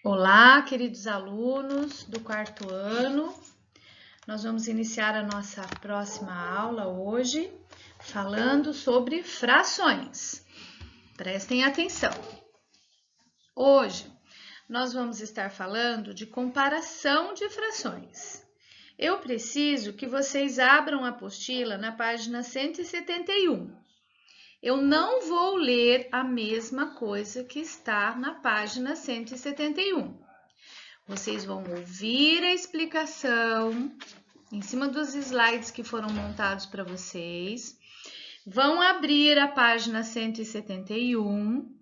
Olá, queridos alunos do quarto ano. Nós vamos iniciar a nossa próxima aula hoje, falando sobre frações. Prestem atenção. Hoje, nós vamos estar falando de comparação de frações. Eu preciso que vocês abram a apostila na página 171. Eu não vou ler a mesma coisa que está na página 171. Vocês vão ouvir a explicação em cima dos slides que foram montados para vocês, vão abrir a página 171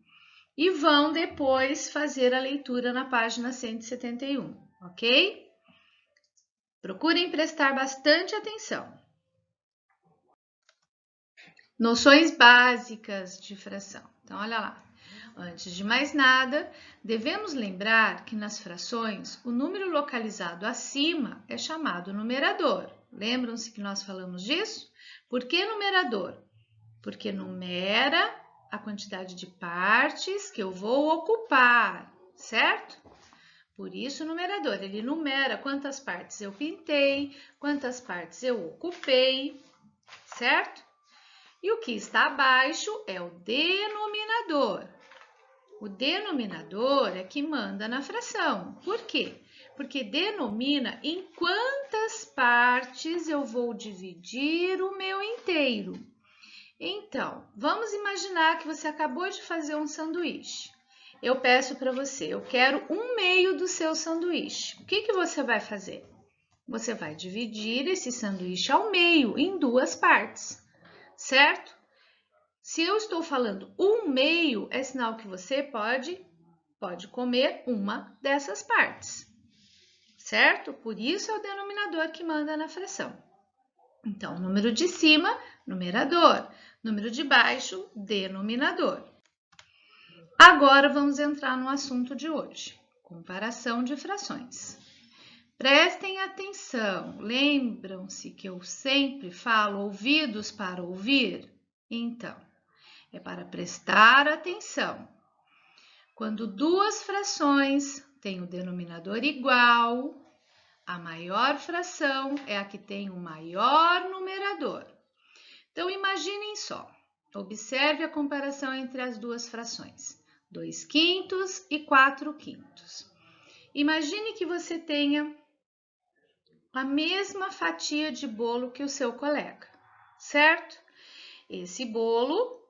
e vão depois fazer a leitura na página 171, ok? Procurem prestar bastante atenção. Noções básicas de fração. Então, olha lá. Antes de mais nada, devemos lembrar que nas frações, o número localizado acima é chamado numerador. Lembram-se que nós falamos disso? Por que numerador? Porque numera a quantidade de partes que eu vou ocupar, certo? Por isso, numerador, ele numera quantas partes eu pintei, quantas partes eu ocupei, certo? E o que está abaixo é o denominador. O denominador é que manda na fração. Por quê? Porque denomina em quantas partes eu vou dividir o meu inteiro. Então, vamos imaginar que você acabou de fazer um sanduíche. Eu peço para você, eu quero 1/2 do seu sanduíche. O que você vai fazer? Você vai dividir esse sanduíche ao meio, em 2 partes, certo? Se eu estou falando 1/2, é sinal que você pode comer uma dessas partes, certo? Por isso é o denominador que manda na fração. Então, número de cima, numerador. Número de baixo, denominador. Agora vamos entrar no assunto de hoje, comparação de frações. Prestem atenção, lembram-se que eu sempre falo ouvidos para ouvir? Então, é para prestar atenção. Quando 2 frações têm o denominador igual, a maior fração é a que tem o maior numerador. Então, imaginem só. Observe a comparação entre as 2 frações, 2/5 e 4/5. Imagine que você tenha a mesma fatia de bolo que o seu colega, certo? Esse bolo,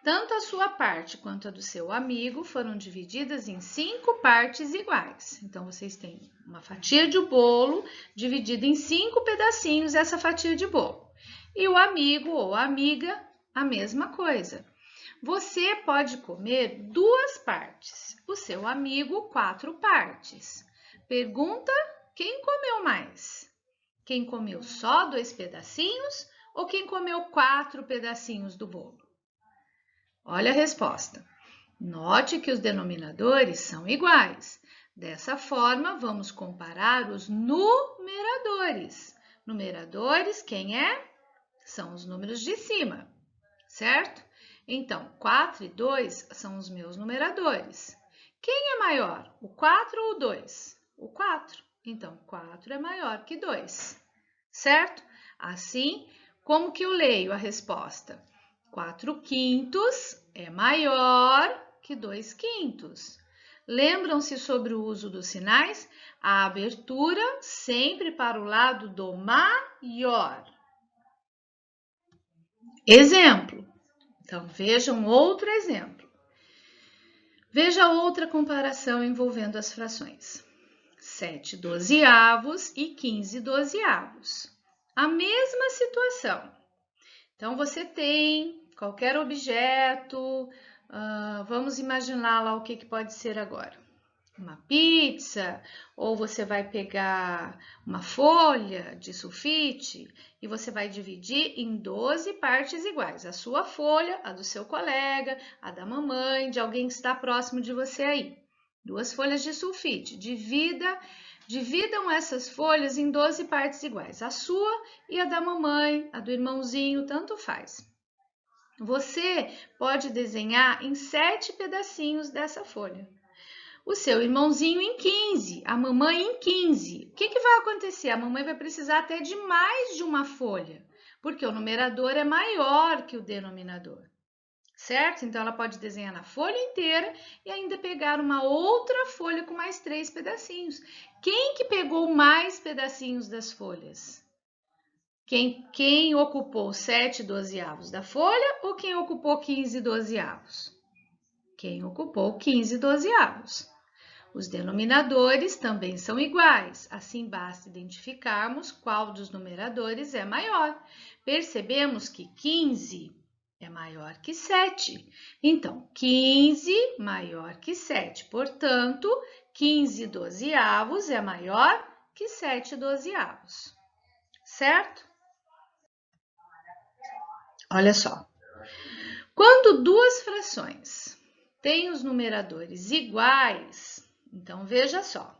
tanto a sua parte quanto a do seu amigo, foram divididas em 5 partes iguais. Então, vocês têm uma fatia de bolo dividida em 5 pedacinhos, essa fatia de bolo. E o amigo ou a amiga, a mesma coisa. Você pode comer 2 partes, o seu amigo 4 partes. Pergunta: quem comeu mais? Quem comeu só 2 pedacinhos ou quem comeu 4 pedacinhos do bolo? Olha a resposta. Note que os denominadores são iguais. Dessa forma, vamos comparar os numeradores. Numeradores, quem é? São os números de cima, certo? Então, 4 e 2 são os meus numeradores. Quem é maior, o 4 ou o 2? O 4. Então, 4 é maior que 2, certo? Assim, como que eu leio a resposta? 4/5 é maior que 2/5. Lembram-se sobre o uso dos sinais? A abertura sempre para o lado do maior. Exemplo. Então, vejam outro exemplo. Veja outra comparação envolvendo as frações. 7/12 e 15/12. A mesma situação. Então, você tem qualquer objeto, vamos imaginar lá o que pode ser agora. Uma pizza, ou você vai pegar uma folha de sulfite e você vai dividir em 12 partes iguais. A sua folha, a do seu colega, a da mamãe, de alguém que está próximo de você aí. 2 folhas de sulfite. Dividam essas folhas em 12 partes iguais. A sua e a da mamãe, a do irmãozinho, tanto faz. Você pode desenhar em 7 pedacinhos dessa folha. o seu irmãozinho em 15, a mamãe em 15. O que vai acontecer? A mamãe vai precisar até de mais de uma folha, porque o numerador é maior que o denominador, certo? Então, ela pode desenhar na folha inteira e ainda pegar uma outra folha com mais 3 pedacinhos. Quem que pegou mais pedacinhos das folhas? Quem ocupou 7/12 da folha ou quem ocupou 15/12? Quem ocupou 15/12. Os denominadores também são iguais, assim basta identificarmos qual dos numeradores é maior. Percebemos que 15 é maior que 7. Então, 15 maior que 7. Portanto, 15/12 é maior que 7/12. Certo? Olha só. Quando duas frações têm os numeradores iguais, então veja só,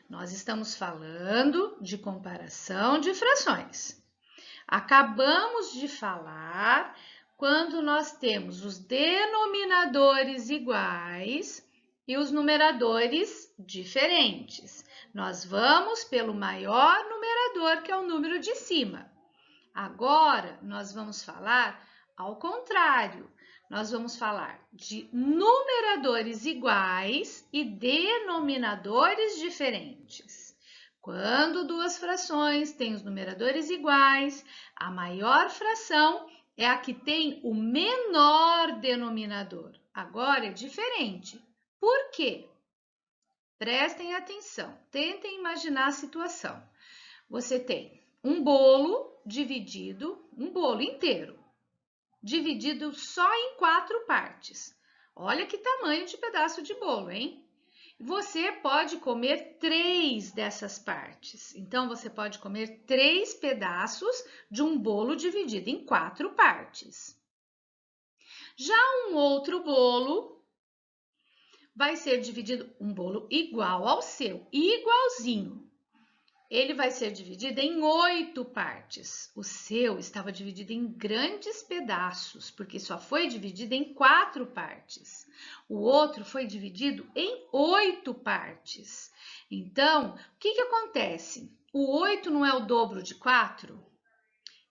nós estamos falando de comparação de frações. Acabamos de falar quando nós temos os denominadores iguais e os numeradores diferentes. Nós vamos pelo maior numerador, que é o número de cima. Agora, nós vamos falar ao contrário. Nós vamos falar de numeradores iguais e denominadores diferentes. Quando duas frações têm os numeradores iguais, a maior fração é a que tem o menor denominador. Agora é diferente. Por quê? Prestem atenção, tentem imaginar a situação. Você tem um bolo dividido, um bolo inteiro, dividido só em 4 partes. Olha que tamanho de pedaço de bolo, hein? Você pode comer 3 dessas partes. Então, você pode comer 3 pedaços de um bolo dividido em 4 partes. Já um outro bolo vai ser dividido, um bolo igual ao seu, igualzinho. Ele vai ser dividido em 8 partes. O seu estava dividido em grandes pedaços, porque só foi dividido em 4 partes. O outro foi dividido em 8 partes. Então, o que acontece? O 8 não é o dobro de 4?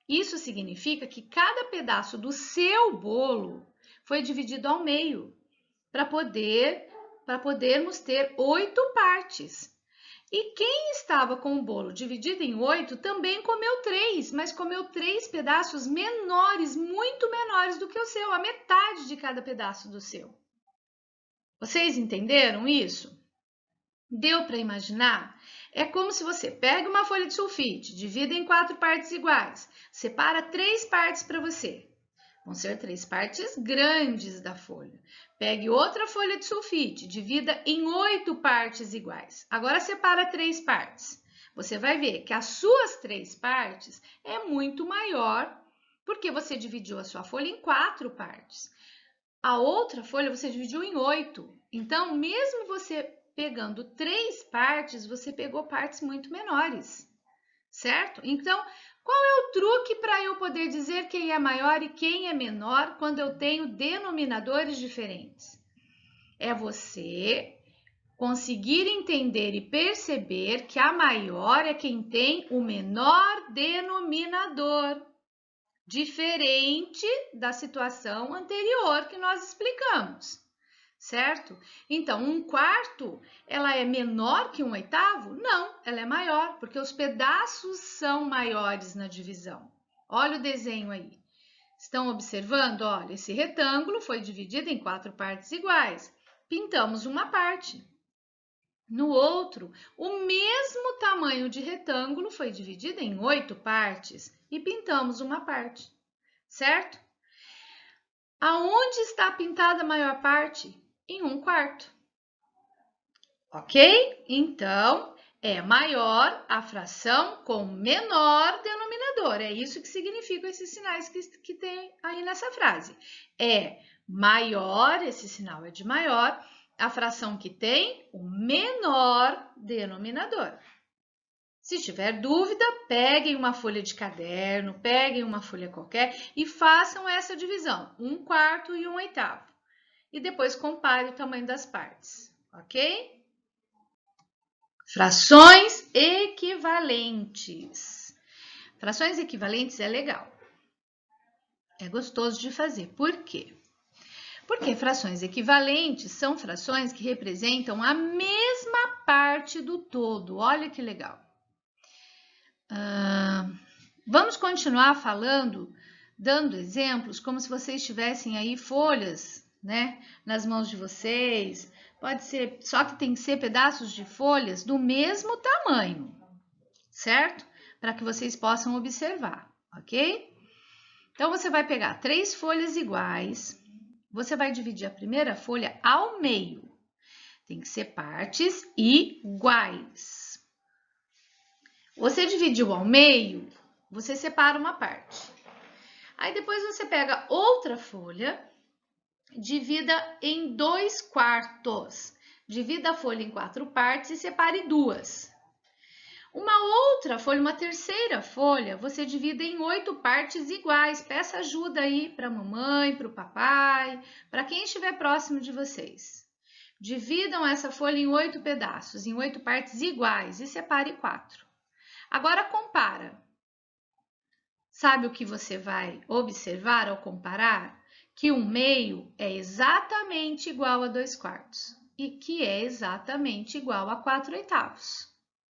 Isso significa que cada pedaço do seu bolo foi dividido ao meio, para podermos ter 8 partes. E quem estava com o bolo dividido em 8 também comeu 3, mas comeu 3 pedaços menores, muito menores do que o seu, a metade de cada pedaço do seu. Vocês entenderam isso? Deu para imaginar? É como se você pega uma folha de sulfite, divida em 4 partes iguais, separa 3 partes para você. Vão ser 3 partes grandes da folha. Pegue outra folha de sulfite, divida em 8 partes iguais. Agora separa 3 partes. Você vai ver que as suas 3 partes é muito maior, porque você dividiu a sua folha em 4 partes. A outra folha você dividiu em 8. Então, mesmo você pegando 3 partes, você pegou partes muito menores, certo? Então, qual é o truque para eu poder dizer quem é maior e quem é menor quando eu tenho denominadores diferentes? É você conseguir entender e perceber que a maior é quem tem o menor denominador, diferente da situação anterior que nós explicamos, certo? Então, 1/4, ela é menor que 1/8? Não, ela é maior, porque os pedaços são maiores na divisão. Olha o desenho aí. Estão observando? Olha, esse retângulo foi dividido em 4 partes iguais. Pintamos uma parte. No outro, o mesmo tamanho de retângulo foi dividido em 8 partes e pintamos uma parte, certo? Aonde está pintada a maior parte? Em 1/4. Ok? Então, é maior a fração com menor denominador. É isso que significam esses sinais que tem aí nessa frase. É maior, esse sinal é de maior, a fração que tem o menor denominador. Se tiver dúvida, peguem uma folha de caderno, peguem uma folha qualquer e façam essa divisão, 1/4 e 1/8. E depois compare o tamanho das partes, ok? Frações equivalentes. Frações equivalentes é legal. É gostoso de fazer. Por quê? Porque frações equivalentes são frações que representam a mesma parte do todo. Olha que legal. Vamos continuar falando, dando exemplos, como se vocês tivessem aí folhas, né, nas mãos de vocês. Pode ser, só que tem que ser pedaços de folhas do mesmo tamanho, certo? Para que vocês possam observar, ok? Então, você vai pegar 3 folhas iguais, você vai dividir a primeira folha ao meio. Tem que ser partes iguais. Você dividiu ao meio, você separa uma parte. Aí depois você pega outra folha, divida em 2/4. Divida a folha em 4 partes e separe 2. Uma outra folha, uma terceira folha, você divida em 8 partes iguais. Peça ajuda aí para a mamãe, para o papai, para quem estiver próximo de vocês. Dividam essa folha em 8 pedaços, em 8 partes iguais e separe 4. Agora compara. Sabe o que você vai observar ao comparar? Que 1/2 é exatamente igual a 2/4 e que é exatamente igual a 4/8,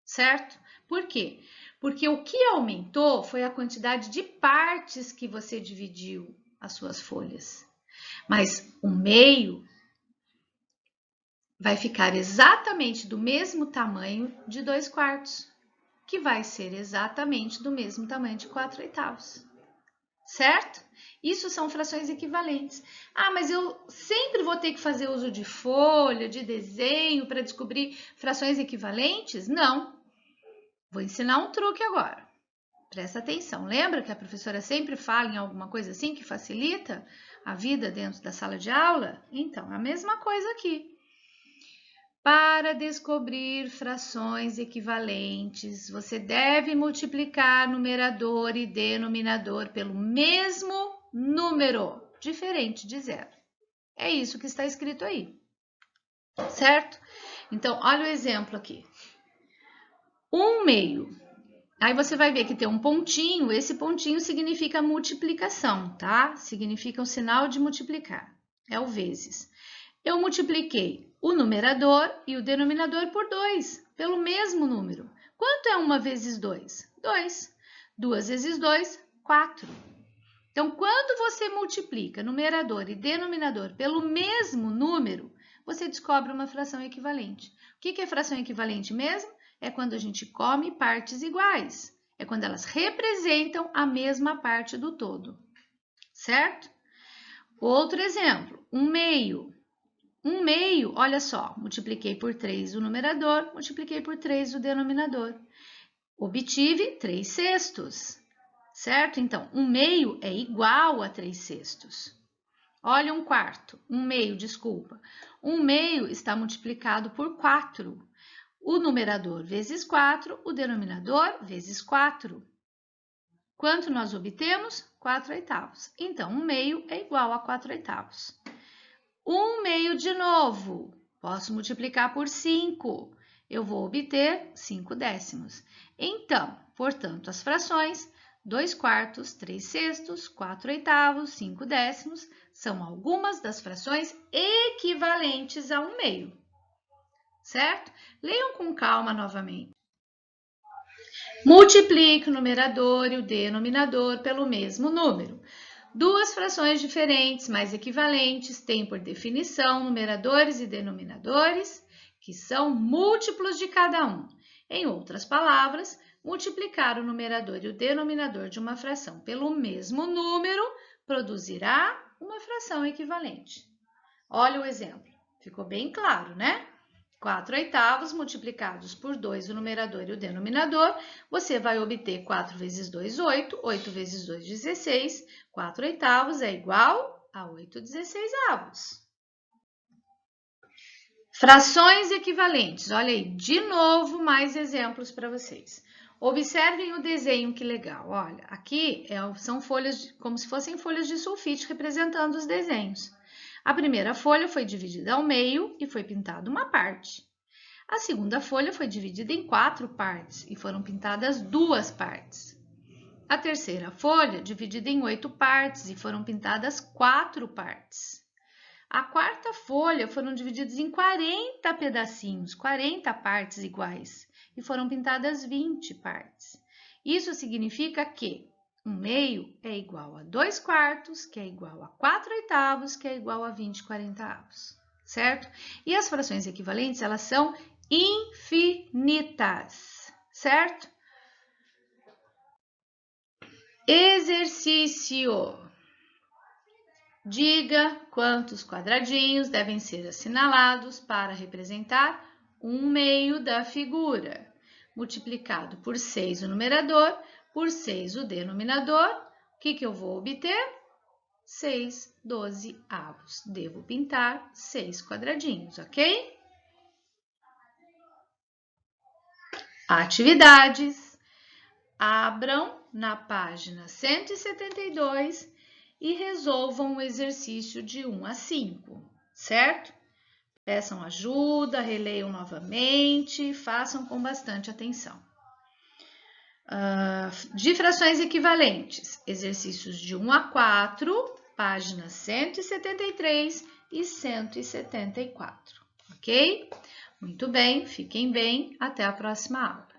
certo? Por quê? Porque o que aumentou foi a quantidade de partes que você dividiu as suas folhas. Mas 1/2 vai ficar exatamente do mesmo tamanho de 2/4, que vai ser exatamente do mesmo tamanho de 4/8, certo? Isso são frações equivalentes. Ah, mas eu sempre vou ter que fazer uso de folha, de desenho para descobrir frações equivalentes? Não. Vou ensinar um truque agora. Presta atenção. Lembra que a professora sempre fala em alguma coisa assim que facilita a vida dentro da sala de aula? Então, a mesma coisa aqui. Para descobrir frações equivalentes, você deve multiplicar numerador e denominador pelo mesmo número, diferente de 0. É isso que está escrito aí, certo? Então, olha o exemplo aqui. 1/2. Aí você vai ver que tem um pontinho, esse pontinho significa multiplicação, tá? Significa um sinal de multiplicar, é o vezes. Eu multipliquei o numerador e o denominador por 2, pelo mesmo número. Quanto é 1 vezes 2? 2. 2 vezes 2, 4. Então, quando você multiplica numerador e denominador pelo mesmo número, você descobre uma fração equivalente. O que é fração equivalente mesmo? É quando a gente come partes iguais. É quando elas representam a mesma parte do todo, certo? Outro exemplo, 1/2. 1/2, olha só, multipliquei por 3 o numerador, multipliquei por 3 o denominador. Obtive 3/6, certo? Então, 1/2 é igual a 3/6. Olha 1/4, 1/2, desculpa. 1/2 está multiplicado por 4. O numerador vezes 4, o denominador vezes 4. Quanto nós obtemos? 4/8. Então, 1/2 é igual a 4/8. 1/2 de novo, posso multiplicar por 5, eu vou obter 5/10. Então, portanto, as frações 2/4, 3/6, 4/8, 5/10 são algumas das frações equivalentes a 1/2, certo? Leiam com calma novamente. Multiplique o numerador e o denominador pelo mesmo número. Duas frações diferentes, mas equivalentes, têm por definição numeradores e denominadores, que são múltiplos de cada um. Em outras palavras, multiplicar o numerador e o denominador de uma fração pelo mesmo número produzirá uma fração equivalente. Olha o exemplo, ficou bem claro, né? 4/8 multiplicados por 2, o numerador e o denominador, você vai obter 4 vezes 2, 8, 8 vezes 2, 16, 4/8 é igual a 8/16. Frações equivalentes, olha aí, de novo mais exemplos para vocês. Observem o desenho, que legal, olha, aqui são folhas, como se fossem folhas de sulfite representando os desenhos. A primeira folha foi dividida ao meio e foi pintada uma parte. A segunda folha foi dividida em 4 partes e foram pintadas 2 partes. A terceira folha, dividida em 8 partes e foram pintadas 4 partes. A quarta folha foram divididas em 40 pedacinhos, 40 partes iguais, e foram pintadas 20 partes. Isso significa que 1/2 é igual a 2/4, que é igual a 4/8, que é igual a 20/40, certo? E as frações equivalentes, elas são infinitas, certo? Exercício. Diga quantos quadradinhos devem ser assinalados para representar 1/2 da figura. Multiplicado por 6 o numerador, por 6 o denominador, o que eu vou obter? 6/12. Devo pintar 6 quadradinhos, ok? Atividades. Abram na página 172 e resolvam o exercício de 1 a 5, certo? Peçam ajuda, releiam novamente, façam com bastante atenção. De frações equivalentes, exercícios de 1 a 4, páginas 173 e 174, ok? Muito bem, fiquem bem, até a próxima aula.